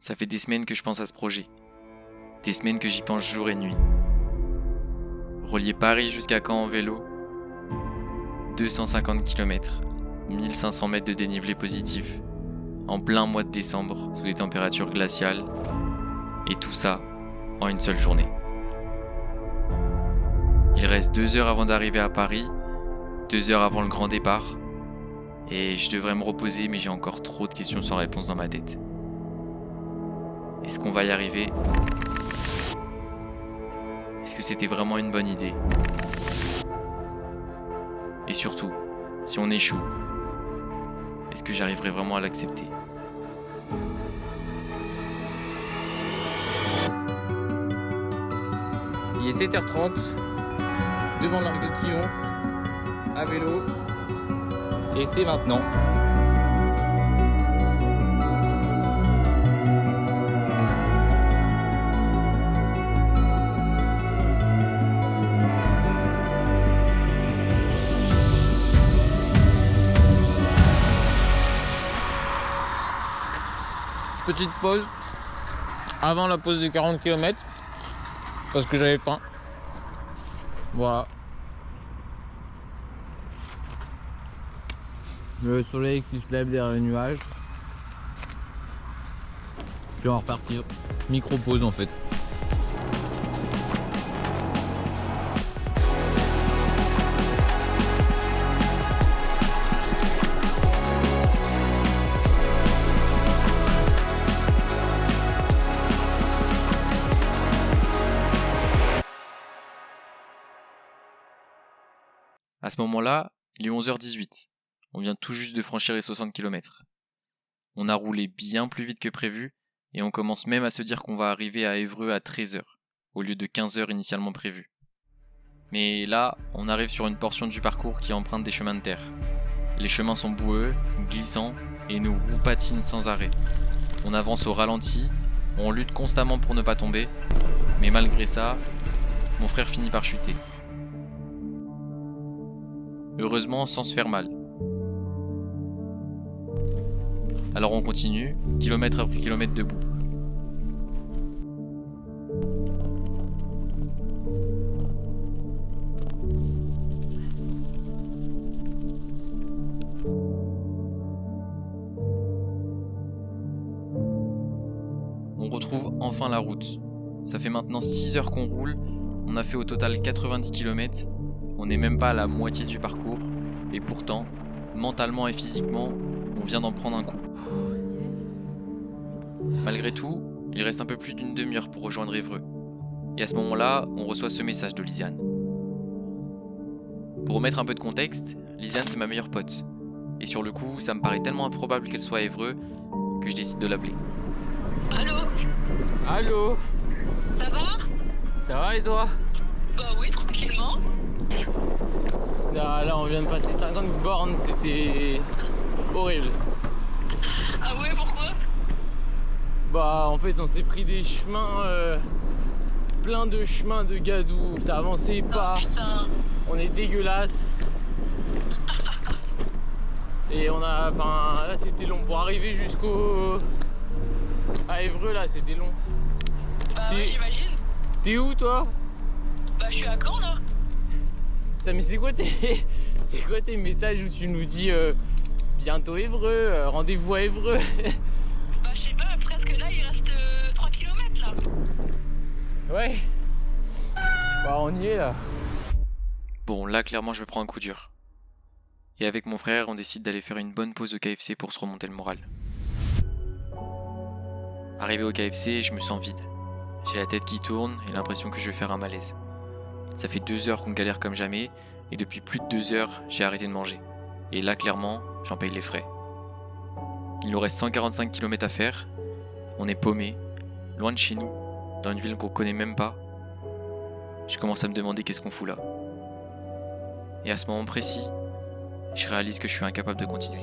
Ça fait des semaines que je pense à ce projet. Des semaines que j'y pense jour et nuit. Relier Paris jusqu'à Caen en vélo, 250 km, 1500 mètres de dénivelé positif, en plein mois de décembre, sous des températures glaciales, et tout ça en une seule journée. Il reste 2 heures avant d'arriver à Paris, 2 heures avant le grand départ, et je devrais me reposer, mais j'ai encore trop de questions sans réponse dans ma tête. Est-ce qu'on va y arriver ? Est-ce que c'était vraiment une bonne idée ? Et surtout, si on échoue, est-ce que j'arriverai vraiment à l'accepter ? Il est 7h30, devant l'Arc de Triomphe, à vélo, et c'est maintenant. Petite pause avant la pause de 40 km parce que j'avais faim. Voilà. Le soleil qui se lève derrière les nuages. Puis on va repartir. Micro pause en fait. À ce moment-là, il est 11h18. On vient tout juste de franchir les 60 km. On a roulé bien plus vite que prévu, et on commence même à se dire qu'on va arriver à Évreux à 13h, au lieu de 15h initialement prévu. Mais là, on arrive sur une portion du parcours qui emprunte des chemins de terre. Les chemins sont boueux, glissants, et nos roues patinent sans arrêt. On avance au ralenti, on lutte constamment pour ne pas tomber, mais malgré ça, mon frère finit par chuter. Heureusement sans se faire mal. Alors on continue, kilomètre après kilomètre debout. On retrouve enfin la route. Ça fait maintenant 6 heures qu'on roule, on a fait au total 90 km. On n'est même pas à la moitié du parcours, et pourtant, mentalement et physiquement, on vient d'en prendre un coup. Malgré tout, il reste un peu plus d'une demi-heure pour rejoindre Évreux. Et à ce moment-là, on reçoit ce message de Lisiane. Pour remettre un peu de contexte, Lisiane c'est ma meilleure pote. Et sur le coup, ça me paraît tellement improbable qu'elle soit à Évreux que je décide de l'appeler. Allô, Allô, ça va? ça va et toi? Bah oui, tranquillement. Là on vient de passer 50 bornes, c'était horrible. Ah ouais, pourquoi? Bah en fait on s'est pris des chemins, plein de chemins de gadou, ça avançait pas, Ah putain. on est dégueulasse. Et là c'était long pour arriver à Évreux, là c'était long. Bah ouais, j'imagine. T'es où toi? Bah je suis à Caen là. Putain, mais c'est quoi tes messages où tu nous dis bientôt Évreux, rendez-vous à Évreux? Bah je sais pas, presque là il reste 3 km là. Ouais. Bah on y est là. Bon, là clairement je me prends un coup dur. Et avec mon frère, on décide d'aller faire une bonne pause au KFC pour se remonter le moral. Arrivé au KFC, je me sens vide. J'ai la tête qui tourne et l'impression que je vais faire un malaise. Ça fait 2 heures qu'on galère comme jamais, et depuis plus de 2 heures, j'ai arrêté de manger. Et là, clairement, j'en paye les frais. Il nous reste 145 km à faire, on est paumé, loin de chez nous, dans une ville qu'on connaît même pas. Je commence à me demander qu'est-ce qu'on fout là. Et à ce moment précis, je réalise que je suis incapable de continuer.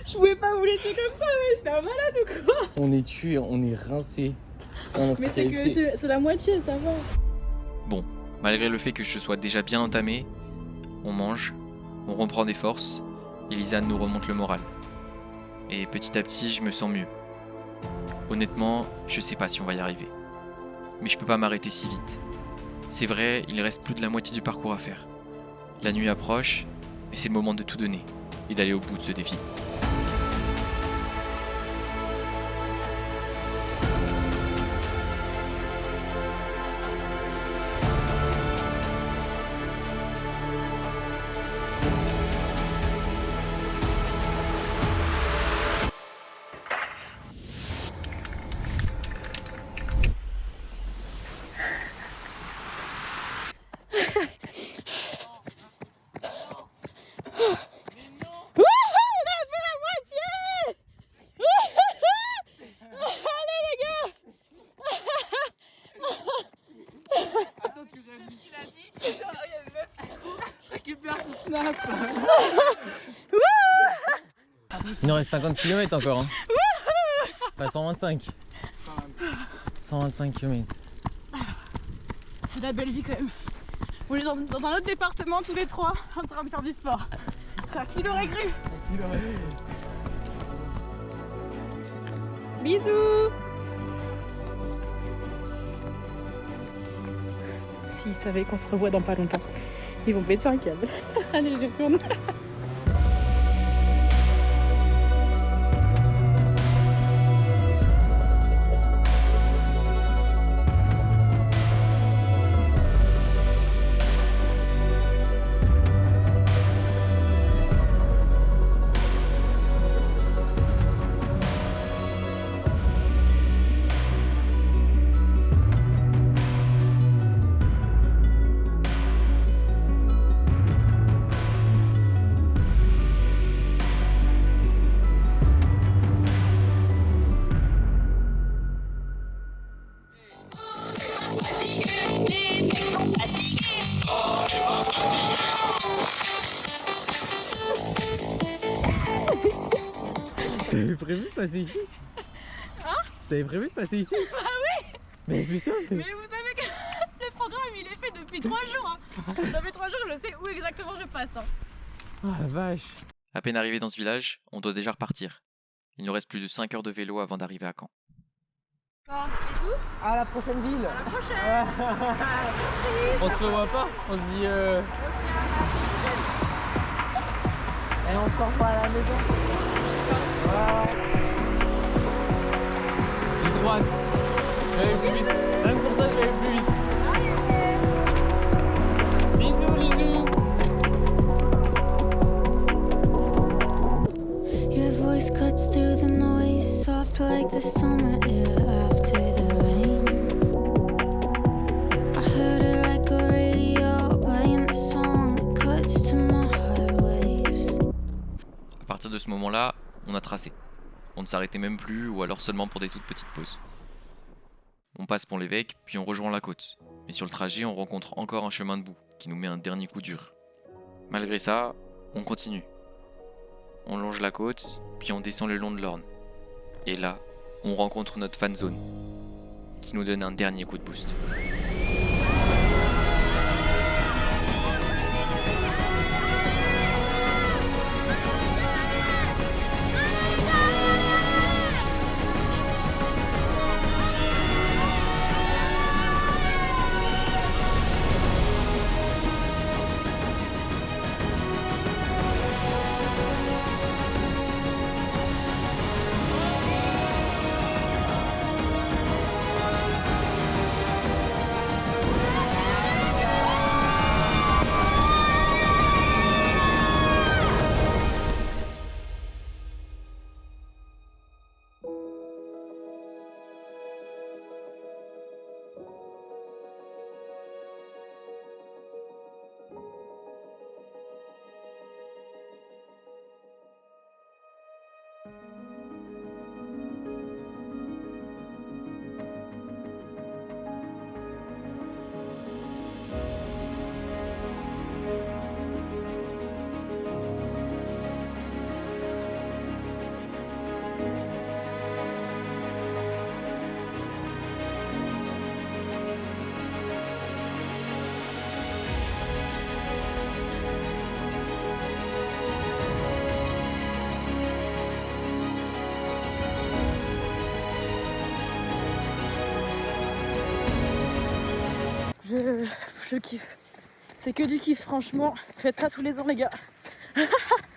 Je pouvais pas vous laisser comme ça, ouais, j'étais un malade ou quoi? On est tué, on est rincé. Mais c'est que c'est la moitié, ça va. Bon, malgré le fait que je sois déjà bien entamé, on mange, on reprend des forces, et Lisanne nous remonte le moral. Et petit à petit, je me sens mieux. Honnêtement, je sais pas si on va y arriver. Mais je peux pas m'arrêter si vite. C'est vrai, il reste plus de la moitié du parcours à faire. La nuit approche, mais c'est le moment de tout donner et d'aller au bout de ce défi. Il nous reste 50 km encore. Hein. Enfin 125. 125 km. C'est la belle vie quand même. On est dans un autre département tous les trois en train de faire du sport. Qui l'aurait cru? Bisous. S'ils savaient qu'on se revoit dans pas longtemps, ils vont péter un câble. Allez, j'y retourne. T'avais prévu de passer ici? Hein? T'avais prévu de passer ici? Bah oui. Mais putain, Mais vous savez que le programme il est fait depuis 3 jours. Hein. Ça fait 3 jours, je sais où exactement je passe. Hein. Oh la vache. À peine arrivé dans ce village, on doit déjà repartir. Il nous reste plus de 5 heures de vélo avant d'arriver à Caen. C'est tout? À la prochaine ville. À la prochaine. Surprise. On se revoit pas? On se dit Et on se revoit à la maison. Ouais. J'ai droite. Je vais aller plus vite. Rien que pour ça, je vais aller plus vite. Bisous, bisous. Your voice cuts through the noise, soft like the summer air after the rain. I heard it like a radio playing the song that cuts to my heart waves. À partir de ce moment-là, on a tracé. On ne s'arrêtait même plus ou alors seulement pour des toutes petites pauses. On passe Pont-l'Évêque, puis on rejoint la côte. Mais sur le trajet, on rencontre encore un chemin de boue qui nous met un dernier coup dur. Malgré ça, on continue. On longe la côte, puis on descend le long de l'Orne. Et là, on rencontre notre fan zone, qui nous donne un dernier coup de boost. Je kiffe. C'est que du kiff, franchement. Faites ça tous les ans, les gars.